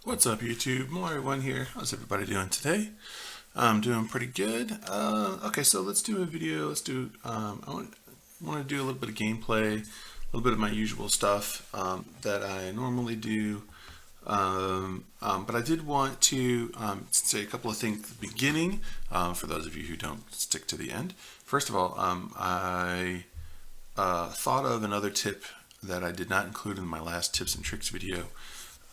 What's up, YouTube? Mario1 here. How's everybody doing today? I'm doing pretty good. Okay, so let's do a video. I want to do a little bit of gameplay, a little bit of my usual stuff that I normally do. But I did want to say a couple of things at the beginning for those of you who don't stick to the end. First of all, I thought of another tip that I did not include in my last tips and tricks video.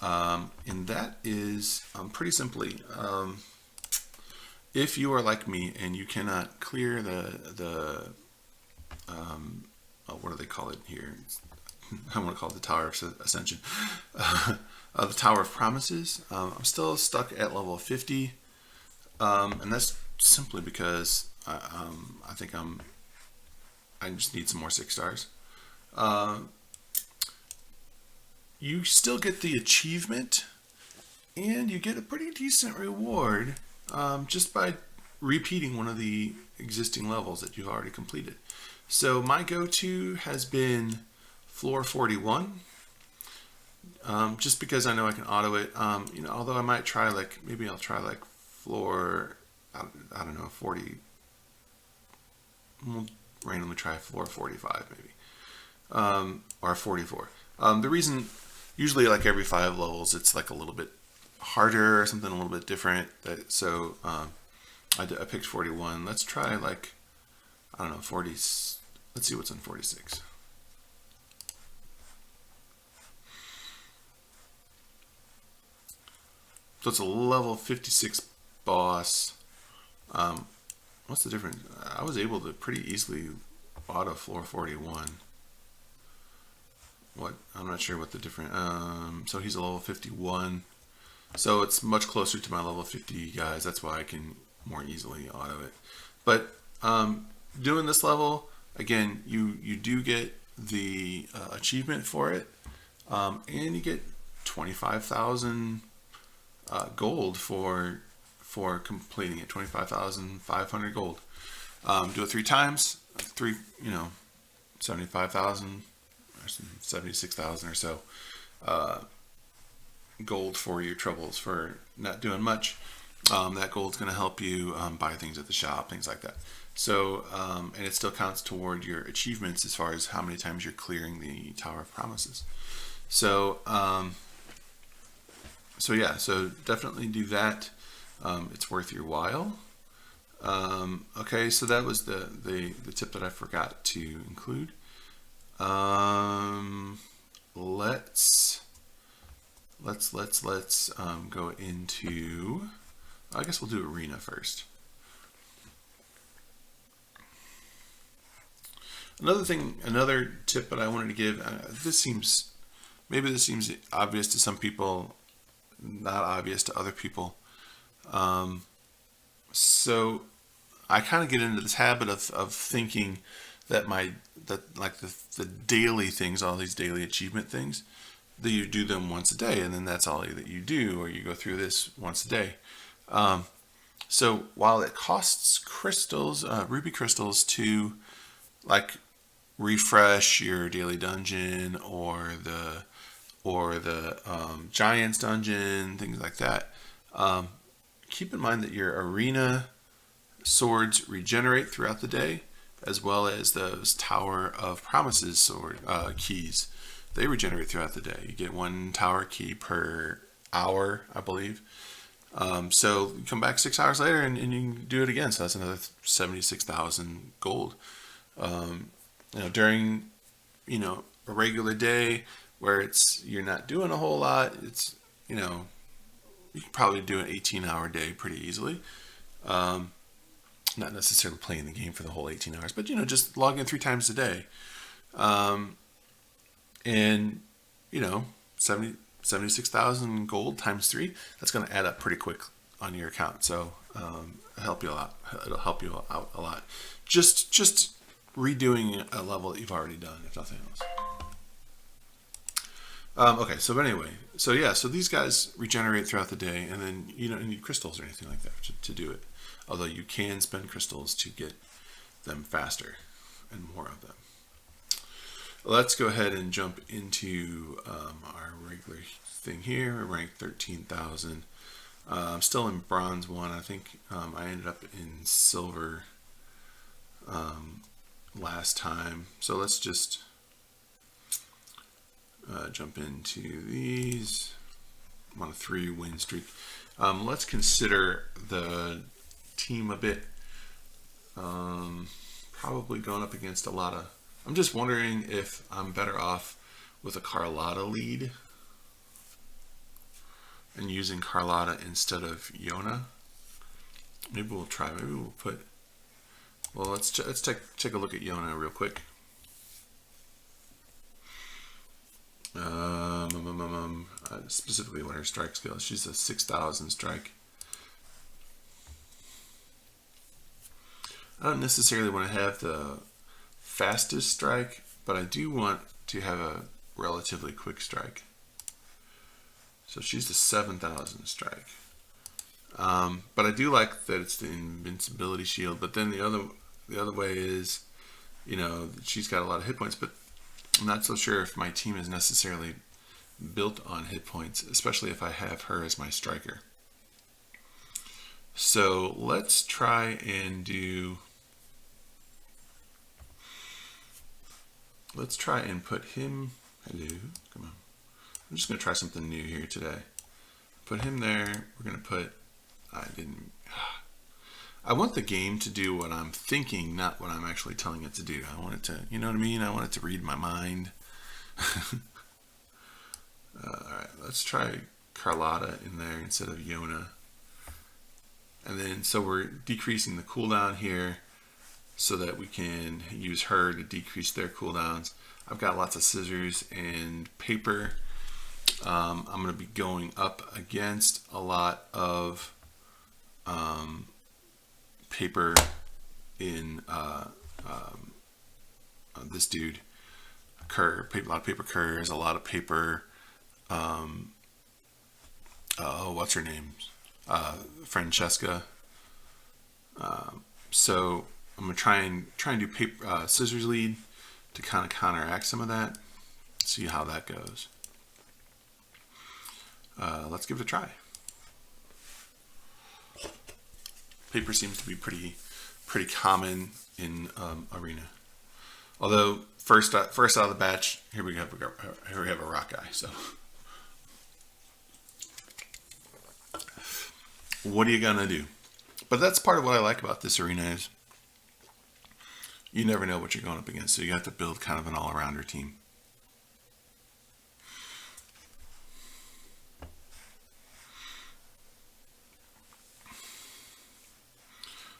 And that is pretty simply, if you are like me and you cannot clear what do they call it here? I want to call it the Tower of Ascension, the Tower of Promises. I'm still stuck at level 50, and that's simply because I think I just need some more 6 stars. You still get the achievement, and you get a pretty decent reward just by repeating one of the existing levels that you've already completed. So my go-to has been floor 41, just because I know I can auto it. Although I might try maybe I'll try floor, I don't know, 40. We'll randomly try floor 45 maybe, or 44. The reason, usually like every 5 levels, it's like a little bit harder or something a little bit different. So I picked 41. Let's try I don't know, 40. Let's see what's in 46. So it's a level 56 boss. What's the difference? I was able to pretty easily auto floor 41. I'm not sure what the different. So he's a level 51. So it's much closer to my level 50 guys. That's why I can more easily auto it. But doing this level, again, you do get the achievement for it, and you get 25,000 gold for completing it. 25,500 gold. Do it 3 times. 75,000. 76,000 or so gold for your troubles for not doing much. That gold's going to help you buy things at the shop, things like that. So, and it still counts toward your achievements as far as how many times you're clearing the Tower of Promises. So, yeah, so definitely do that. It's worth your while. Okay, so that was the tip that I forgot to include. Let's go into, I guess we'll do arena first. Another tip that I wanted to give, maybe this seems obvious to some people, not obvious to other people. So I kind of get into this habit of thinking that the daily things, all these daily achievement things, that you do them once a day, and then that's all that you do, or you go through this once a day. So while it costs crystals, ruby crystals, to refresh your daily dungeon or the giants dungeon, things like that, keep in mind that your arena swords regenerate throughout the day, as well as those Tower of Promises sword keys. They regenerate throughout the day. You get 1 tower key per hour, I believe. So you come back 6 hours later and you can do it again. So that's another 76,000 gold. During a regular day where you're not doing a whole lot, it's you can probably do an 18-hour day pretty easily. Not necessarily playing the game for the whole 18 hours, but just log in 3 times a day, and 76,000 gold times 3. That's going to add up pretty quick on your account. So it'll help you a lot. It'll help you out a lot. Just redoing a level that you've already done, if nothing else. Okay, so anyway, so these guys regenerate throughout the day, and then you don't need crystals or anything like that to do it. Although you can spend crystals to get them faster and more of them. Let's go ahead and jump into our regular thing here. We're ranked 13,000. I'm still in bronze 1. I think I ended up in silver last time. So let's just jump into these. I'm on a 3-win streak. Let's consider the team a bit. Probably going up against a lot of... I'm just wondering if I'm better off with a Carlotta lead and using Carlotta instead of Yona. Maybe we'll try. Maybe we'll put... Well, let's take a look at Yona real quick. Specifically what her strike skill is. She's a 6,000 strike. I don't necessarily want to have the fastest strike, but I do want to have a relatively quick strike. So she's the 7,000 strike. But I do like that it's the invincibility shield. But then the other way is, you know, she's got a lot of hit points, but I'm not so sure if my team is necessarily built on hit points, especially if I have her as my striker. So let's try and do... Let's try and put him... Hello, come on. I'm just going to try something new here today. Put him there. We're going to put... I want the game to do what I'm thinking, not what I'm actually telling it to do. I want it to, you know what I mean? I want it to read my mind. Alright, let's try Carlotta in there instead of Yona. And then, so we're decreasing the cooldown here so that we can use her to decrease their cooldowns. I've got lots of scissors and paper. I'm going to be going up against a lot of paper in this dude. Kerr, a lot of paper Kerrs, a lot of paper. What's her name? Francesca. So I'm gonna try and do paper scissors lead to kind of counteract some of that. See how that goes. Let's give it a try. Paper seems to be pretty common in arena. Although first out of the batch, here we have a rock guy. So what are you gonna do? But that's part of what I like about this arena is you never know what you're going up against, so you have to build kind of an all-arounder team.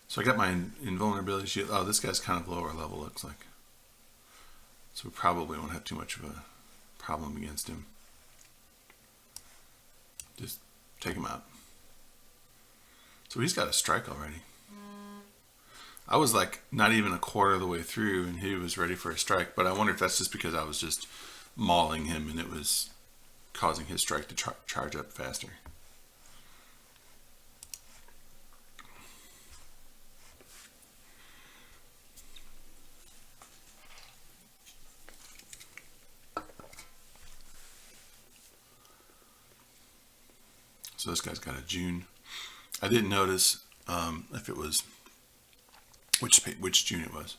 So I got my invulnerability shield. Oh, this guy's kind of lower level, looks like. So we probably won't have too much of a problem against him. Just take him out. So he's got a strike already. I was like not even a quarter of the way through and he was ready for a strike, but I wonder if that's just because I was just mauling him and it was causing his strike to charge up faster. So this guy's got a June. I didn't notice if it was which June it was.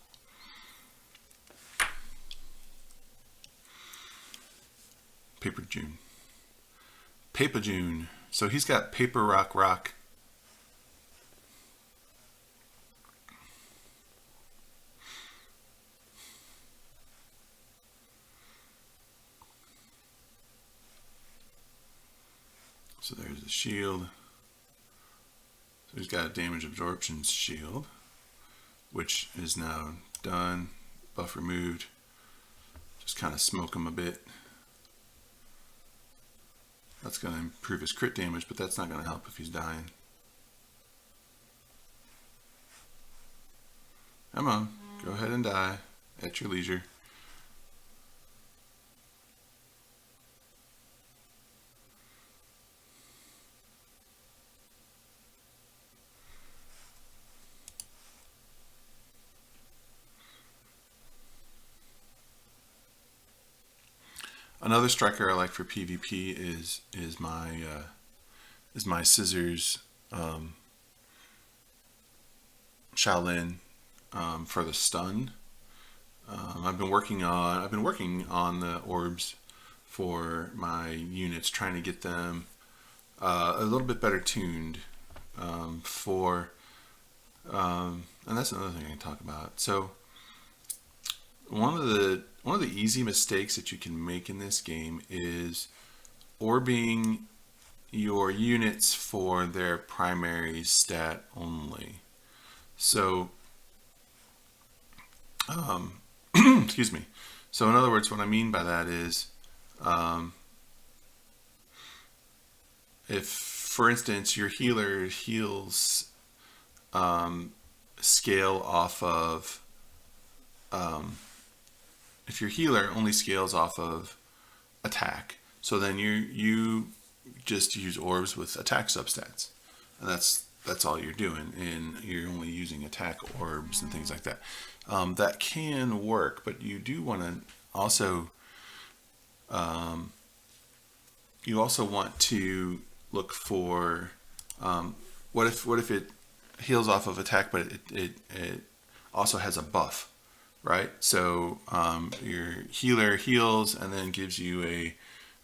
Paper June. Paper June. So he's got paper rock. So there's the shield. So he's got a damage absorption shield, which is now done. Buff removed. Just kind of smoke him a bit. That's going to improve his crit damage, but that's not going to help if he's dying. Come on, go ahead and die at your leisure. Another striker I like for PvP is my scissors Shaolin for the stun. I've been working on the orbs for my units, trying to get them a little bit better tuned and that's another thing I can talk about. So one of the easy mistakes that you can make in this game is orbing your units for their primary stat only. So excuse me. So in other words, what I mean by that is if, for instance, your healer heals scale off of if your healer only scales off of attack, so then you just use orbs with attack substats, and that's all you're doing, and you're only using attack orbs and things like that. That can work, but you do want to also want to look for what if it heals off of attack, but it also has a buff, right? So your healer heals and then gives you a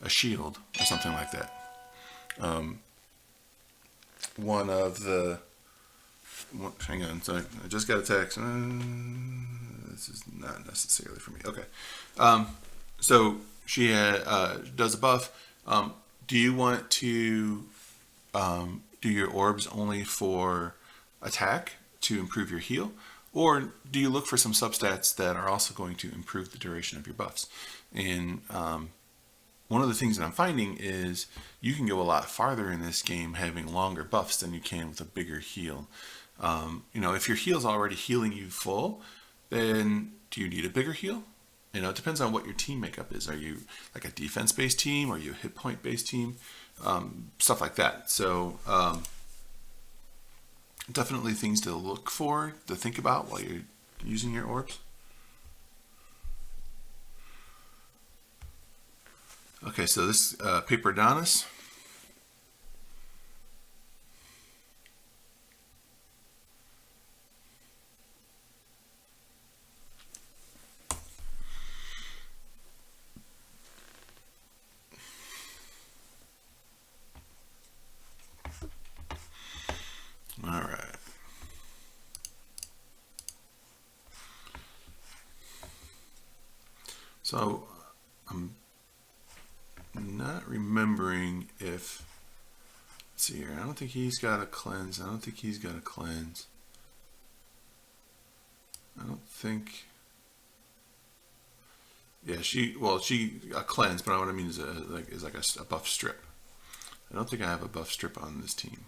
shield or something like that. Hang on, sorry, I just got a text. This is not necessarily for me. Okay. So she does a buff. Do you want to do your orbs only for attack to improve your heal? Or do you look for some substats that are also going to improve the duration of your buffs? And one of the things that I'm finding is you can go a lot farther in this game having longer buffs than you can with a bigger heal. If your heal's already healing you full, then do you need a bigger heal? It depends on what your team makeup is. Are you like a defense-based team? Are you a hit point-based team? Stuff like that. So definitely things to look for, to think about while you're using your orbs. Okay, so this Paper Adonis. All right. So I'm not remembering if, let's see here, I don't think he's got a cleanse. I don't think he's got a cleanse. I don't think, yeah, she a cleanse, but what I mean is like a buff strip. I don't think I have a buff strip on this team.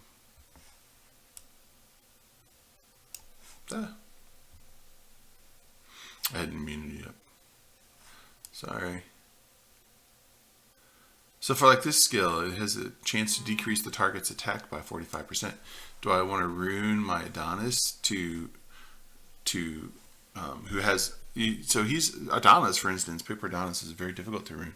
I had an immunity up. Sorry. So for like this skill, it has a chance to decrease the target's attack by 45%. Do I want to rune my Adonis to who has, so he's Adonis, for instance, Paper Adonis is very difficult to rune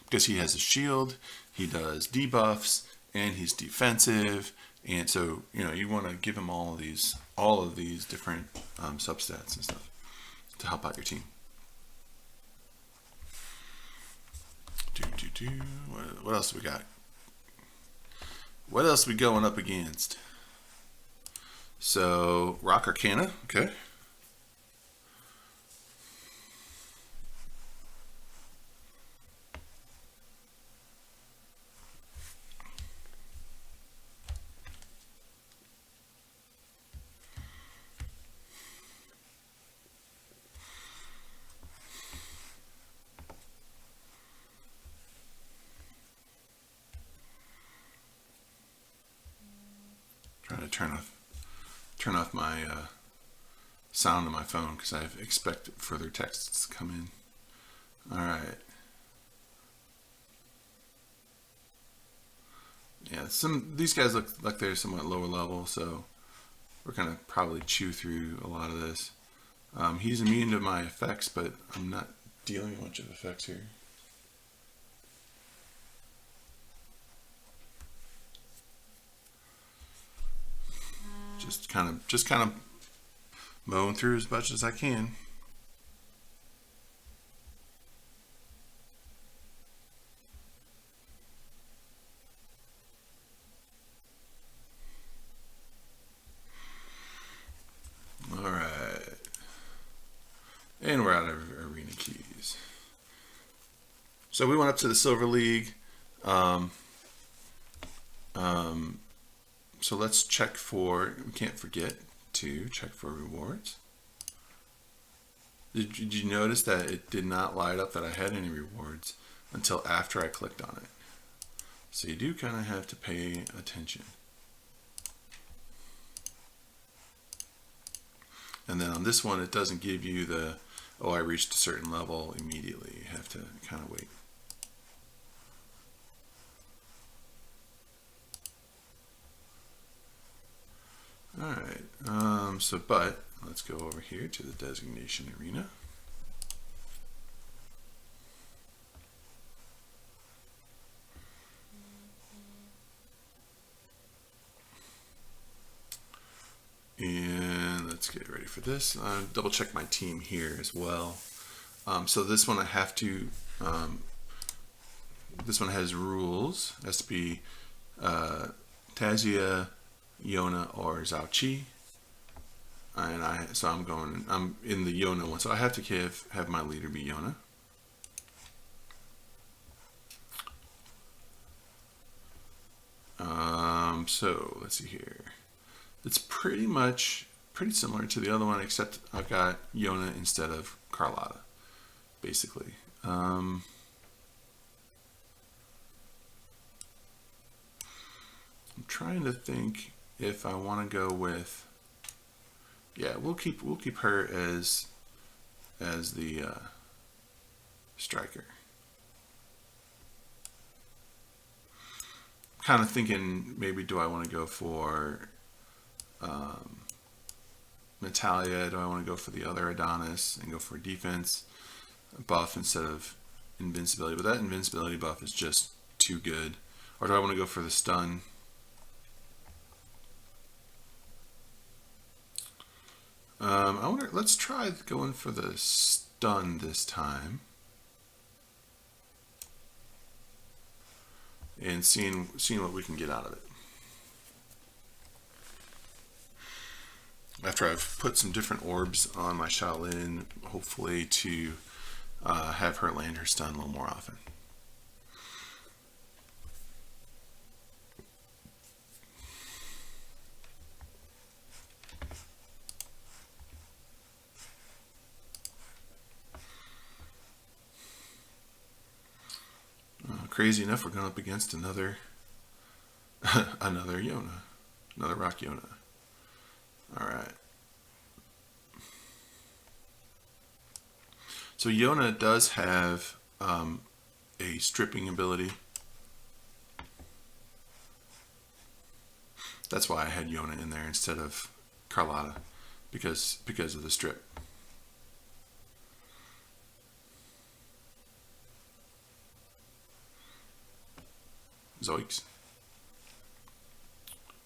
because he has a shield, he does debuffs, and he's defensive, and so you want to give him all of these different substats and stuff to help out your team. What else we got? What else we going up against? So Rock Arcana, okay. Trying to turn off my sound on my phone because I expect further texts to come in. All right. Yeah, these guys look like they're somewhat lower level, so we're gonna probably chew through a lot of this. He's immune to my effects, but I'm not dealing a bunch of effects here. Just kind of mowing through as much as I can. All right, and we're out of arena keys. So we went up to the Silver League. Um, um, so let's check for. We can't forget to check for rewards. Did you notice that it did not light up that I had any rewards until after I clicked on it? So you do kind of have to pay attention. And then on this one, it doesn't give you the, oh, I reached a certain level immediately. You have to kind of wait. All right, but let's go over here to the designation arena. And let's get ready for this. Double check my team here as well. So this one I have to, this one has rules. It has to be Tazia, Yona, or Zhao Qi. And I'm in the Yona one, so I have to have my leader be Yona. So let's see here. It's pretty similar to the other one, except I've got Yona instead of Carlotta, basically. I'm trying to think if I want to go with. Yeah, we'll keep her as the striker. Kind of thinking maybe do I want to go for Natalia? Do I want to go for the other Adonis and go for defense buff instead of invincibility? But that invincibility buff is just too good. Or do I want to go for the stun? I wonder. Let's try going for the stun this time, and seeing what we can get out of it. After I've put some different orbs on my Shaolin, hopefully to have her land her stun a little more often. Crazy enough, we're going up against another Yona, another Rock Yona. All right. So Yona does have a stripping ability. That's why I had Yona in there instead of Carlotta, because of the strip. Zoinks.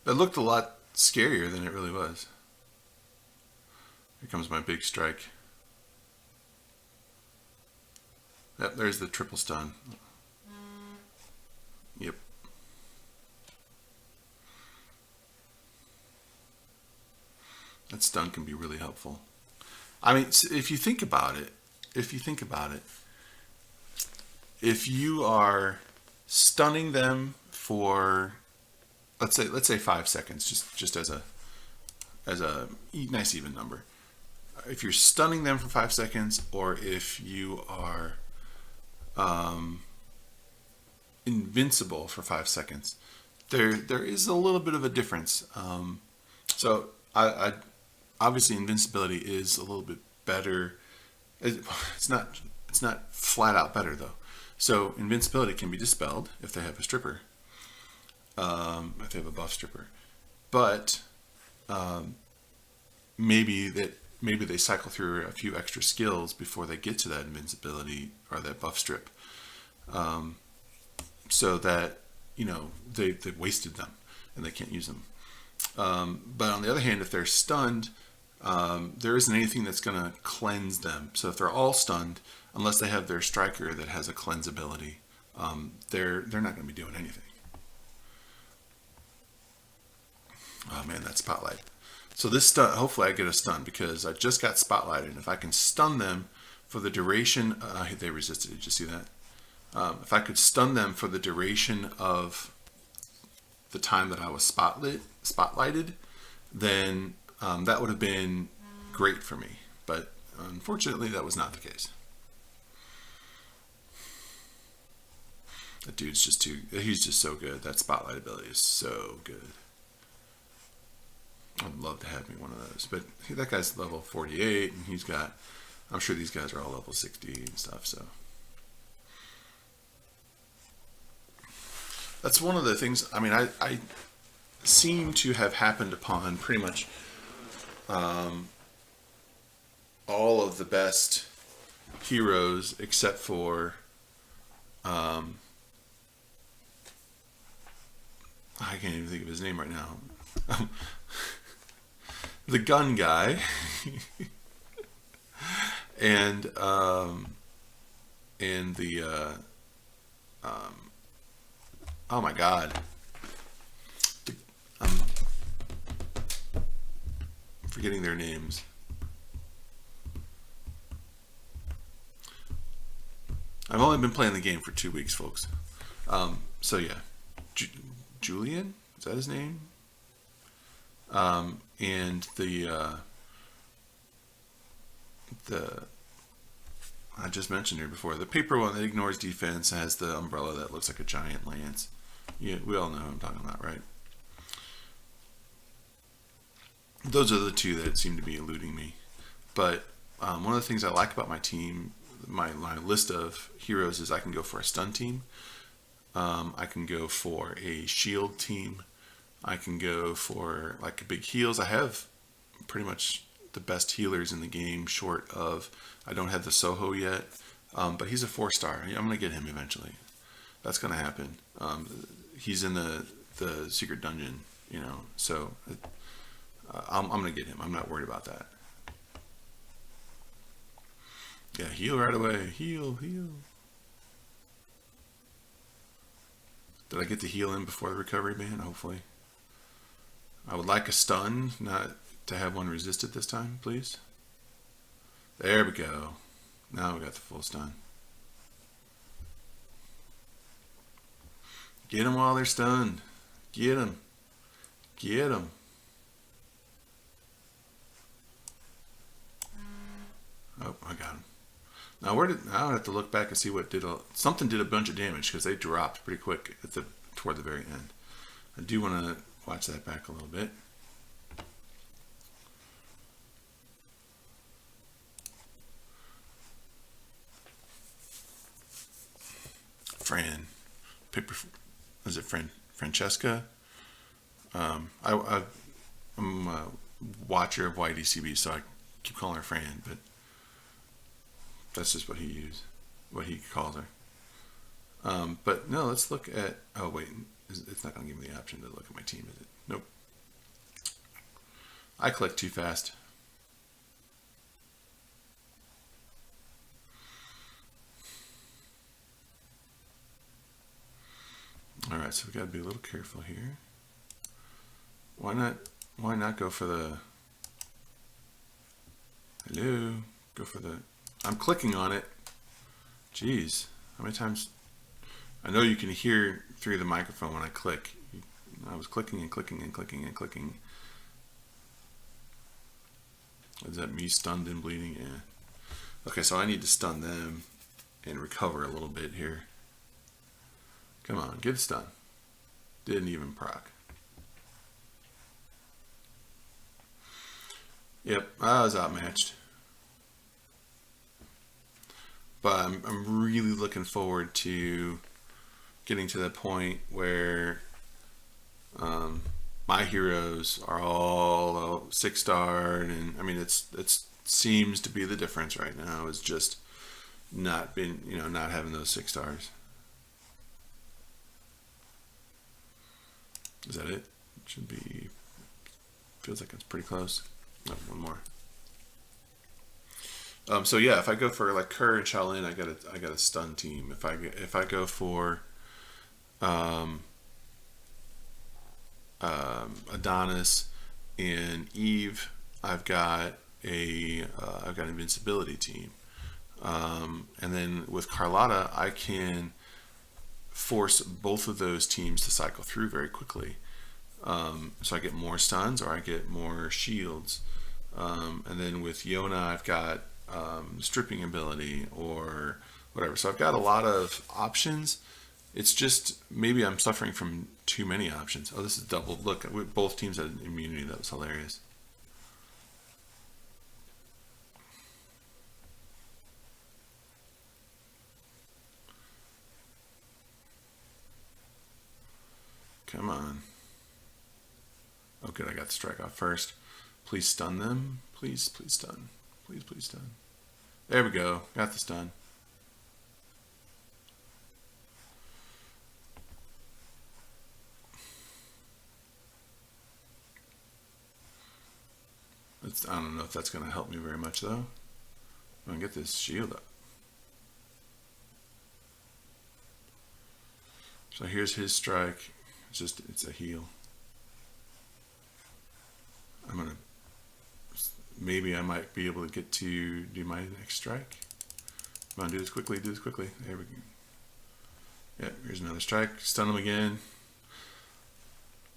That looked a lot scarier than it really was. Here comes my big strike. Yep, there's the triple stun. Yep. That stun can be really helpful. I mean, if you think about it, if you are stunning them for, let's say 5 seconds, just as a nice even number. If you're stunning them for 5 seconds, or if you are invincible for 5 seconds, there is a little bit of a difference. So I obviously invincibility is a little bit better. It's not flat out better though. So invincibility can be dispelled if they have a stripper, if they have a buff stripper, but maybe they cycle through a few extra skills before they get to that invincibility or that buff strip, so that they wasted them and they can't use them. But on the other hand, if they're stunned, there isn't anything that's going to cleanse them. So if they're all stunned, unless they have their striker that has a cleanse ability, they're not going to be doing anything. Oh man, that spotlight. So this stun, hopefully I get a stun because I just got spotlighted. If I can stun them for the duration, they resisted. Did you see that? If I could stun them for the duration of the time that I was spotlighted, then that would have been great for me. But unfortunately, that was not the case. That dude's just he's just so good. That spotlight ability is so good. I'd love to have me one of those. But that guy's level 48, and he's got, I'm sure these guys are all level 60 and stuff, so. That's one of the things, I mean, I seem to have happened upon pretty much all of the best heroes except for I can't even think of his name right now. The gun guy and the oh my god, I'm forgetting their names. I've only been playing the game for 2 weeks, folks. So yeah, Julian, is that his name? And the I just mentioned here before, the paper one that ignores defense has the umbrella that looks like a giant lance. Yeah, we all know who I'm talking about, right? Those are the two that seem to be eluding me. But one of the things I like about my team, my list of heroes, is I can go for a stun team. I can go for a shield team. I can go for like big heals. I have pretty much the best healers in the game, short of, I don't have the Soho yet, but he's a 4-star. I'm going to get him eventually. That's going to happen. He's in the secret dungeon, you know, so I'm going to get him. I'm not worried about that. Yeah, heal right away. Heal, heal. Did I get the heal in before the recovery band? Hopefully. I would like a stun, not to have one resisted this time, please. There we go. Now we got the full stun. Get them while they're stunned. Get them. Get them. Oh, I got him. Now I would have to look back and see what something did a bunch of damage because they dropped pretty quick toward the very end. I do want to watch that back a little bit. Is it Francesca? I'm a watcher of YDCB, so I keep calling her Fran, but that's just what he calls her. But no, let's look at, oh wait, it's not going to give me the option to look at my team, is it? Nope. I click too fast. Alright, so we got to be a little careful here. Why not go for the, hello, go for the, I'm clicking on it. Jeez, how many times? I know you can hear through the microphone when I click. I was clicking and clicking and clicking and clicking. Is that me stunned and bleeding? Yeah. Okay, so I need to stun them and recover a little bit here. Come on, get a stun. Didn't even proc. Yep, I was outmatched. But I'm really looking forward to getting to the point where my heroes are all 6-star, and I mean it seems to be the difference right now is just not having those 6-stars. Is that it? It should be Feels like it's pretty close. Oh, one more. So yeah, if I go for like Kerr and Shaolin, I got a stun team. If I go for um, Adonis and Eve, I've got an invincibility team. And then with Carlotta, I can force both of those teams to cycle through very quickly. So I get more stuns or I get more shields. And then with Yona, I've got stripping ability or whatever. So I've got a lot of options. It's just maybe I'm suffering from too many options. Oh, this is double. Look, both teams had immunity. That was hilarious. Come on. Oh, good. I got the strike off first. Please stun them. Please, please stun. Please, please stun. There we go. Got the stun. I don't know if that's going to help me very much, though. I'm going to get this shield up. So here's his strike. It's a heal. Maybe I might be able to get to do my next strike. Come on, do this quickly, do this quickly. There we go. Yeah, here's another strike. Stun him again.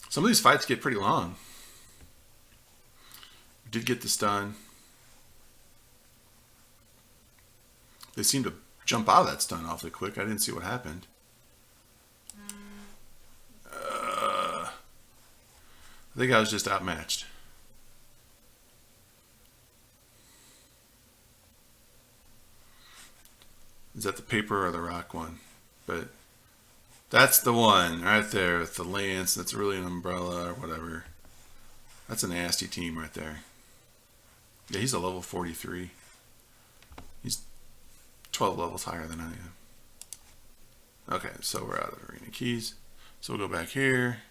Some of these fights get pretty long. Did get the stun. They seem to jump out of that stun awfully quick. I didn't see what happened. I think I was just outmatched. Is that the paper or the rock one? But that's the one right there with the lance. That's really an umbrella or whatever. That's a nasty team right there. Yeah, he's a level 43. He's 12 levels higher than I am. Okay, so we're out of arena keys. So we'll go back here.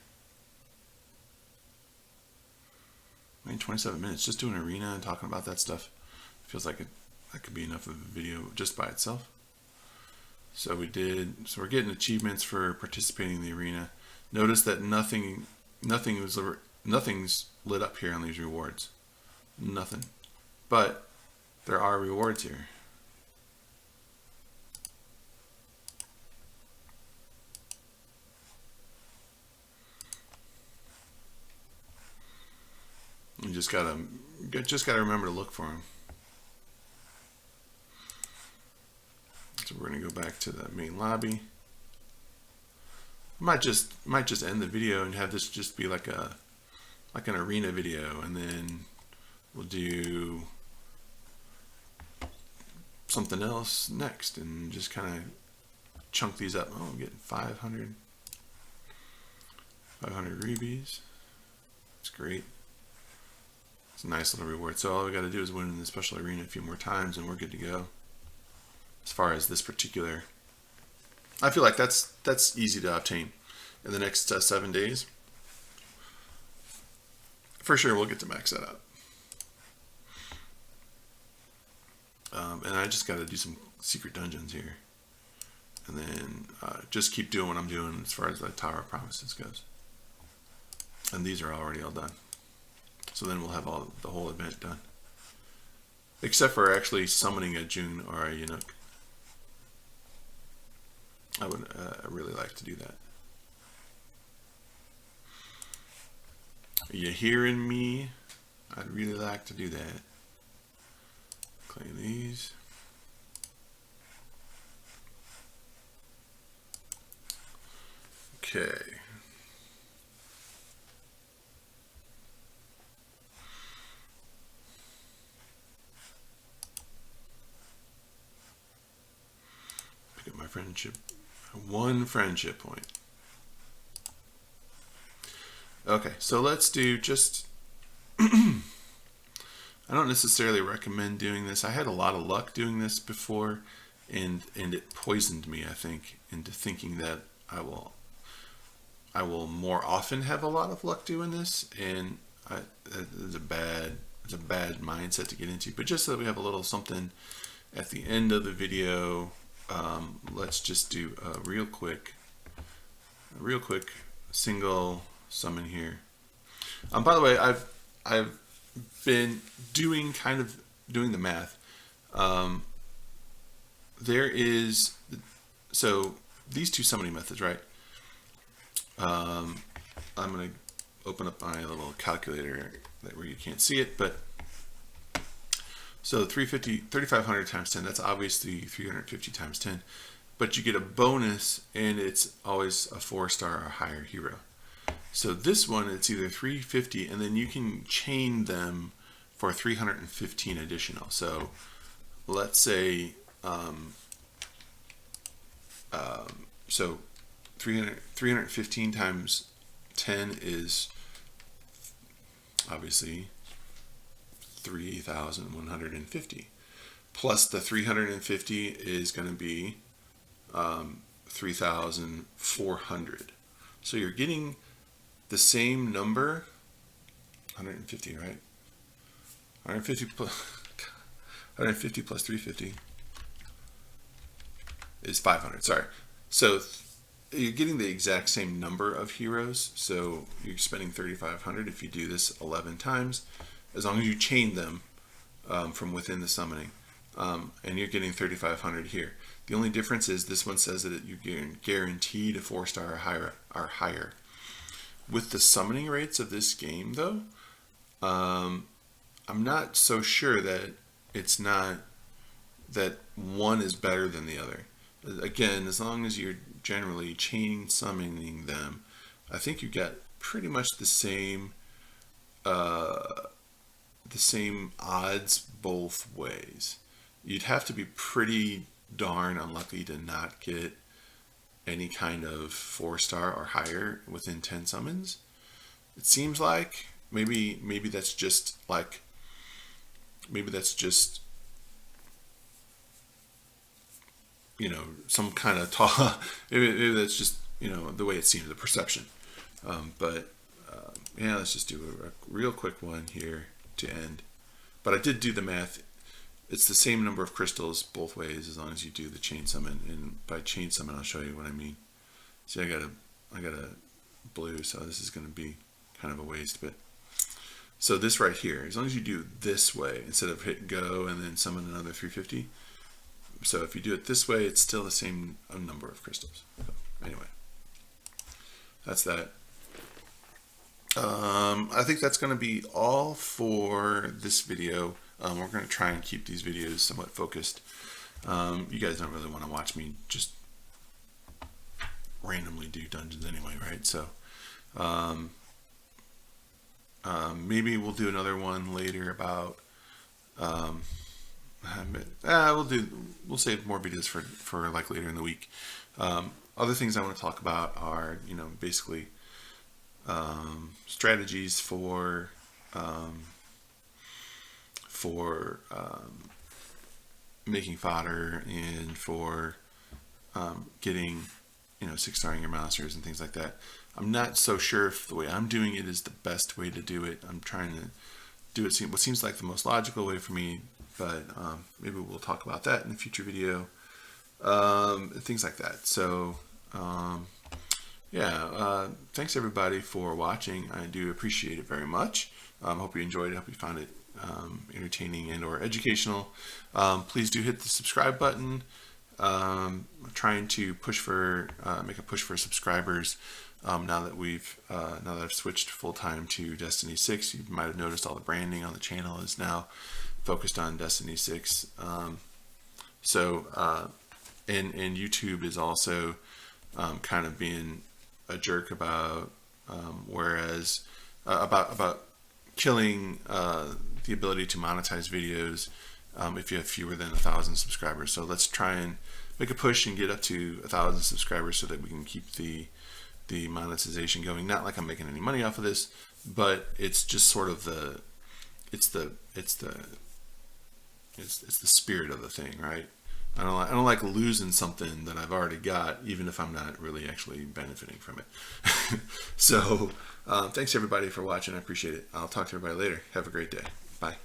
27 minutes just doing arena and talking about that stuff. Feels like that could be enough of a video just by itself. So we're getting achievements for participating in the arena. Notice that nothing's lit up here on these rewards. Nothing. But there are rewards here. You just gotta remember to look for them. So we're gonna go back to the main lobby. I might just end the video and have this just be like an arena video, and then we'll do something else next, and just kind of chunk these up. Oh, I'm getting 500 rubies. It's great. It's a nice little reward. So all we got to do is win in the special arena a few more times, and we're good to go. As far as this particular, I feel like that's easy to obtain in the next 7 days. For sure, we'll get to max that out. And I just got to do some secret dungeons here, and then just keep doing what I'm doing as far as the Tower of Promises goes. And these are already all done. So then we'll have the whole event done, except for actually summoning a June or a Eunuch. I would really like to do that. Are you hearing me? I'd really like to do that. Claim these. Okay. Pick up my friendship. One friendship point. Okay, so let's do just I don't necessarily recommend doing this. I had a lot of luck doing this before, and it poisoned me, I think, into thinking that I will more often have a lot of luck doing this, and it's a bad mindset to get into. But just so that we have a little something at the end of the video, let's just do a real quick single summon here. By the way, I've been doing the math. There is, so these two summoning methods, right? I'm gonna open up my little calculator where you can't see it, but so 3,500 times 10, that's obviously 350 times 10, but you get a bonus and it's always a 4-star or higher hero. So this one, it's either 350 and then you can chain them for 315 additional. So let's say, so 315 times 10 is obviously 3,150, plus the 350 is going to be 3,400. So you're getting the same number, 150, right? 150 plus 350 is 500. Sorry. So you're getting the exact same number of heroes. So you're spending 3,500 if you do this 11 times, as long as you chain them from within the summoning. And you're getting 3,500 here. The only difference is this one says that you're guaranteed a 4-star or higher. With the summoning rates of this game, though, I'm not so sure that it's not that one is better than the other. Again, as long as you're generally chain summoning them, I think you get pretty much the same odds both ways. You'd have to be pretty darn unlucky to not get any kind of 4-star or higher within 10 summons. It seems like maybe that's just some kind of talk. Maybe that's just the way it seems, the perception. Yeah, let's just do a real quick one here to end. But I did do the math. It's the same number of crystals both ways as long as you do the chain summon. And by chain summon, I'll show you what I mean. See, I got a blue, so this is going to be kind of a waste. But so this right here, as long as you do this way instead of hit go and then summon another 350. So if you do it this way, it's still the same number of crystals. So anyway, that's that. I think that's going to be all for this video. We're going to try and keep these videos somewhat focused. You guys don't really want to watch me just randomly do dungeons anyway, right? So maybe we'll do another one later about we'll save more videos for like later in the week. Other things I want to talk about are basically strategies for making fodder and for getting 6-starring your masters and things like that. I'm not so sure if the way I'm doing it is the best way to do it. I'm trying to do it what seems like the most logical way for me, but maybe we'll talk about that in a future video, things like that. So yeah, thanks everybody for watching. I do appreciate it very much. Hope you enjoyed it. Hope you found it entertaining and or educational. Please do hit the subscribe button. I'm trying to push for make a push for subscribers now that I've switched full-time to Destiny6. You might have noticed all the branding on the channel is now focused on Destiny6. And YouTube is also kind of being a jerk about about killing the ability to monetize videos if you have fewer than 1,000 subscribers. So let's try and make a push and get up to 1,000 subscribers so that we can keep the monetization going. Not like I'm making any money off of this, but it's just sort of the spirit of the thing, right? I don't like losing something that I've already got, even if I'm not really actually benefiting from it. So Thanks everybody for watching. I appreciate it. I'll talk to everybody later. Have a great day. Bye.